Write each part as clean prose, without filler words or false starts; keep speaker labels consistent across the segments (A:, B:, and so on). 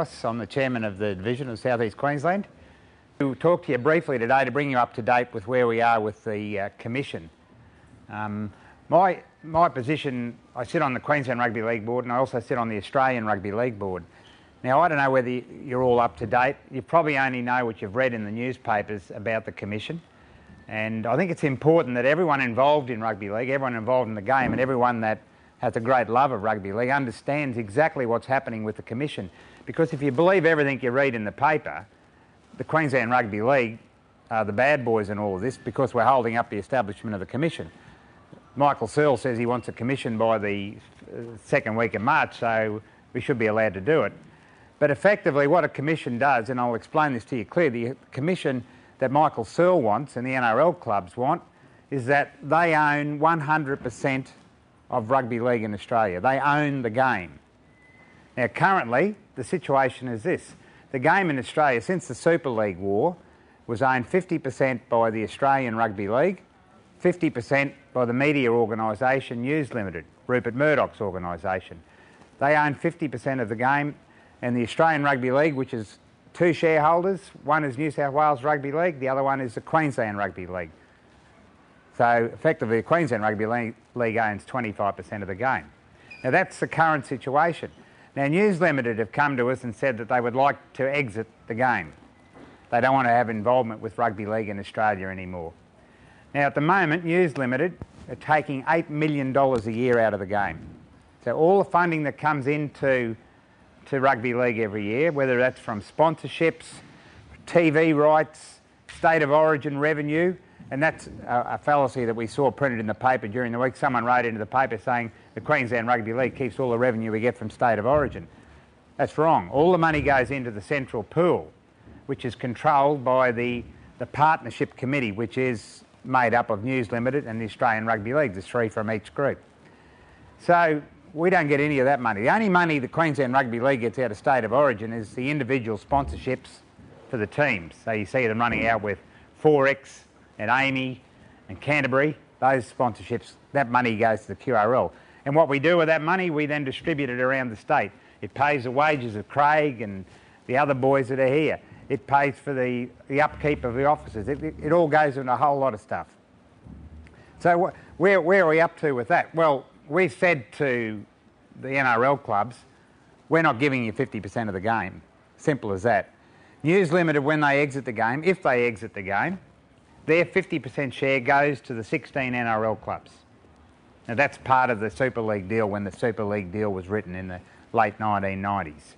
A: Betros. I'm the chairman of the division of South East Queensland. We'll talk to you briefly today to bring you up to date with where we are with the Commission. My position, I sit on the Queensland Rugby League Board and I also sit on the Australian Rugby League Board. Now, I don't know whether you're all up to date. You probably only know what you've read in the newspapers about the Commission. And I think it's important that everyone involved in rugby league, everyone involved in the game and everyone that has a great love of rugby league understands exactly what's happening with the Commission. Because if you believe everything you read in the paper, the Queensland Rugby League are the bad boys in all of this because we're holding up the establishment of the Commission. Michael Searle says he wants a commission by the second week of March, so we should be allowed to do it. But effectively what a commission does, and I'll explain this to you clearly, the commission that Michael Searle wants and the NRL clubs want is that they own 100% of rugby league in Australia. They own the game. Now currently the situation is this. The game in Australia since the Super League war was owned 50% by the Australian Rugby League, 50% by the media organisation News Limited, Rupert Murdoch's organisation. They own 50% of the game, and the Australian Rugby League, which is two shareholders, one is New South Wales Rugby League, the other one is the Queensland Rugby League. So effectively the Queensland Rugby League owns 25% of the game. Now that's the current situation. Now News Limited have come to us and said that they would like to exit the game. They don't want to have involvement with rugby league in Australia anymore. Now at the moment News Limited are taking $8 million a year out of the game. So all the funding that comes into rugby league every year, whether that's from sponsorships, TV rights, state of origin revenue, and that's a fallacy that we saw printed in the paper during the week. Someone wrote into the paper saying the Queensland Rugby League keeps all the revenue we get from state of origin. That's wrong. All the money goes into the central pool, which is controlled by the partnership committee, which is made up of News Limited and the Australian Rugby League. There's three from each group. So we don't get any of that money. The only money the Queensland Rugby League gets out of state of origin is the individual sponsorships for the teams. So you see them running out with Forex and Amy and Canterbury, those sponsorships, that money goes to the QRL. And what we do with that money, we then distribute it around the state. It pays the wages of Craig and the other boys that are here. It pays for the upkeep of the offices. It all goes into a whole lot of stuff. So where are we up to with that? Well, we said to the NRL clubs, we're not giving you 50% of the game. Simple as that. News Limited, when they exit the game, if they exit the game, their 50% share goes to the 16 NRL clubs. Now that's part of the Super League deal when the Super League deal was written in the late 1990s.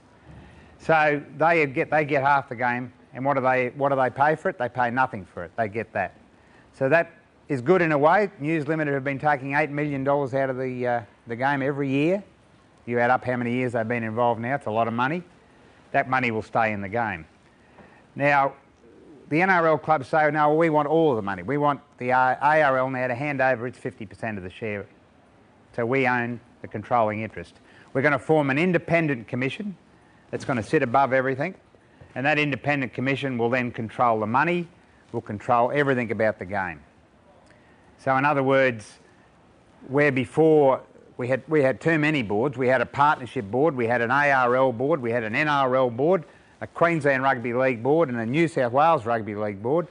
A: So they get half the game, and what do they pay for it? They pay nothing for it. They get that. So that is good in a way. News Limited have been taking $8 million out of the game every year. You add up how many years they've been involved now, it's a lot of money. That money will stay in the game. Now, the NRL clubs say, no, we want all of the money. We want the ARL now to hand over its 50% of the share. So we own the controlling interest. We're going to form an independent commission that's going to sit above everything, and that independent commission will then control the money, will control everything about the game. So in other words, where before we had too many boards, we had a partnership board, we had an ARL board, we had an NRL board, a Queensland Rugby League board and a New South Wales Rugby League board.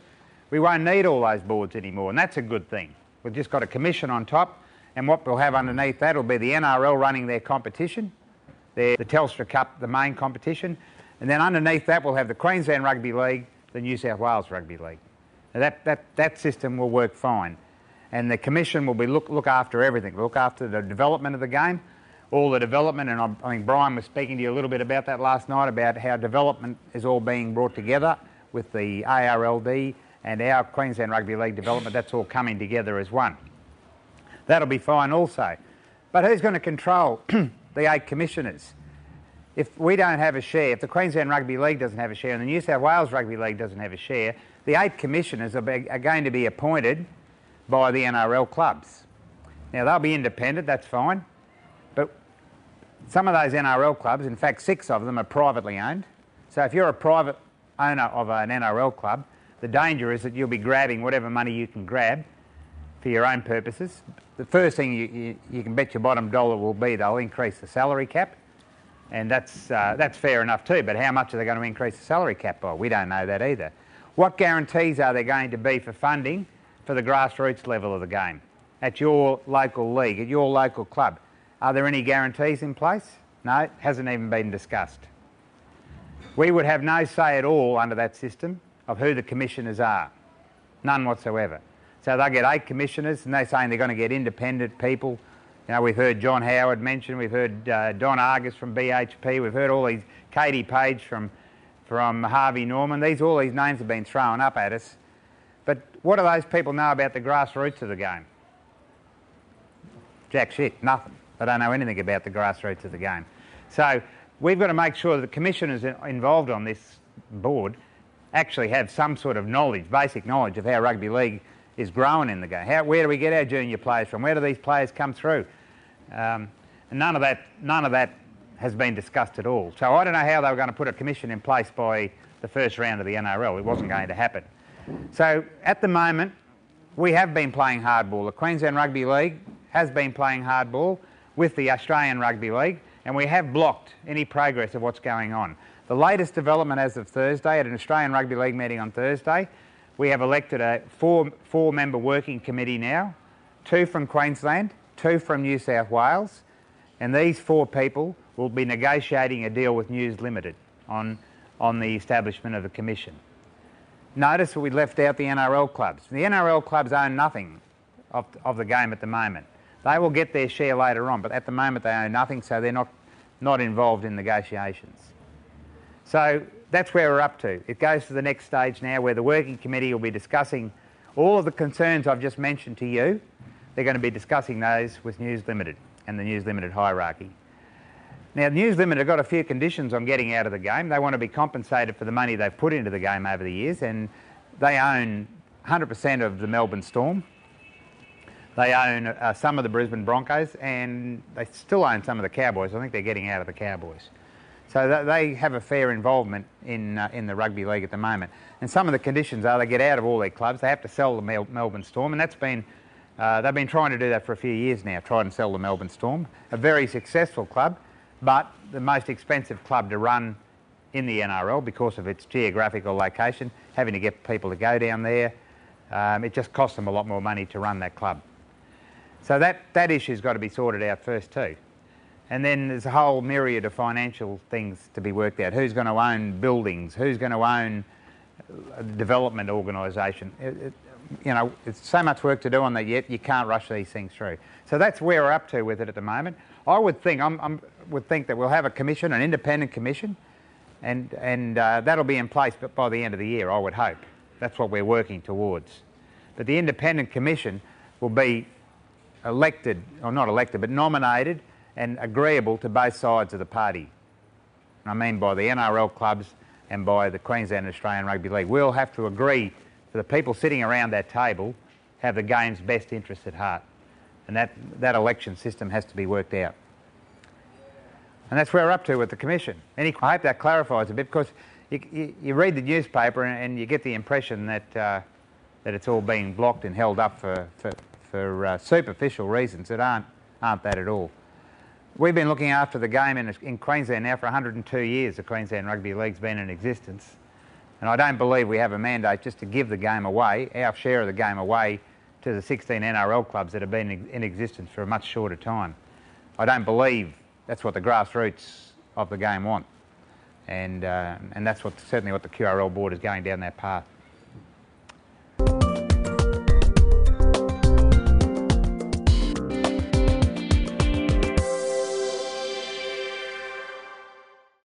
A: We won't need all those boards anymore, and that's a good thing. We've just got a commission on top, and what we'll have underneath that will be the NRL running their competition, the Telstra Cup, the main competition, and then underneath that we'll have the Queensland Rugby League, the New South Wales Rugby League. Now that system will work fine. And the commission will be look after everything, look after the development of the game, all the development, and I think Brian was speaking to you a little bit about that last night, about how development is all being brought together with the ARLD and our Queensland Rugby League development. That's all coming together as one. That'll be fine also. But who's going to control the 8 commissioners? If we don't have a share, if the Queensland Rugby League doesn't have a share and the New South Wales Rugby League doesn't have a share, the 8 commissioners are going to be appointed by the NRL clubs. Now they'll be independent, that's fine, but some of those NRL clubs, in fact 6 of them, are privately owned. So if you're a private owner of an NRL club, the danger is that you'll be grabbing whatever money you can grab for your own purposes. The first thing you can bet your bottom dollar will be they'll increase the salary cap. And that's fair enough too, but how much are they going to increase the salary cap by? We don't know that either. What guarantees are there going to be for funding for the grassroots level of the game? At your local league, at your local club, are there any guarantees in place? No, it hasn't even been discussed. We would have no say at all under that system of who the commissioners are. None whatsoever. So they'll get 8 commissioners and they're saying they're going to get independent people. You know, we've heard John Howard mentioned, we've heard Don Argus from BHP, we've heard all these, Katie Page from Harvey Norman. All these names have been thrown up at us. But what do those people know about the grassroots of the game? Jack shit, nothing. They don't know anything about the grassroots of the game. So we've got to make sure that the commissioners involved on this board actually have some sort of knowledge, basic knowledge of how rugby league is growing in the game. Where do we get our junior players from? Where do these players come through? And none of that has been discussed at all. So I don't know how they were going to put a commission in place by the first round of the NRL. It wasn't going to happen. So at the moment, we have been playing hardball. The Queensland Rugby League has been playing hardball with the Australian Rugby League, and we have blocked any progress of what's going on. The latest development as of Thursday, at an Australian Rugby League meeting on Thursday, we have elected a four-member working committee now, 2 from Queensland, 2 from New South Wales, and these 4 people will be negotiating a deal with News Limited on the establishment of a commission. Notice that we left out the NRL clubs. The NRL clubs own nothing of the game at the moment. They will get their share later on, but at the moment they own nothing, so they're not involved in negotiations. So that's where we're up to. It goes to the next stage now where the working committee will be discussing all of the concerns I've just mentioned to you. They're going to be discussing those with News Limited and the News Limited hierarchy. Now, News Limited have got a few conditions on getting out of the game. They want to be compensated for the money they've put into the game over the years, and they own 100% of the Melbourne Storm. They own some of the Brisbane Broncos, and they still own some of the Cowboys. I think they're getting out of the Cowboys. So they have a fair involvement in the rugby league at the moment. And some of the conditions are they get out of all their clubs. They have to sell the Melbourne Storm, and that's been they've been trying to do that for a few years now, try and sell the Melbourne Storm. A very successful club, but the most expensive club to run in the NRL because of its geographical location, having to get people to go down there. It just costs them a lot more money to run that club. So that issue's got to be sorted out first too. And then there's a whole myriad of financial things to be worked out. Who's going to own buildings? Who's going to own a development organisation? You know, it's so much work to do on that yet, you can't rush these things through. So that's where we're up to with it at the moment. I would think, would think that we'll have a commission, an independent commission, and that'll be in place by the end of the year, I would hope. That's what we're working towards. But the independent commission will be elected, or not elected, but nominated and agreeable to both sides of the party. I mean by the NRL clubs and by the Queensland and Australian Rugby League. We'll have to agree for the people sitting around that table have the game's best interests at heart. And that election system has to be worked out. And that's where we're up to with the Commission. I hope that clarifies a bit, because you read the newspaper and you get the impression that it's all being blocked and held up for superficial reasons that aren't that at all. We've been looking after the game in Queensland now for 102 years. The Queensland Rugby League's been in existence. And I don't believe we have a mandate just to give the game away, our share of the game away, to the 16 NRL clubs that have been in existence for a much shorter time. I don't believe that's what the grassroots of the game want. And that's certainly what the QRL board is going down that path.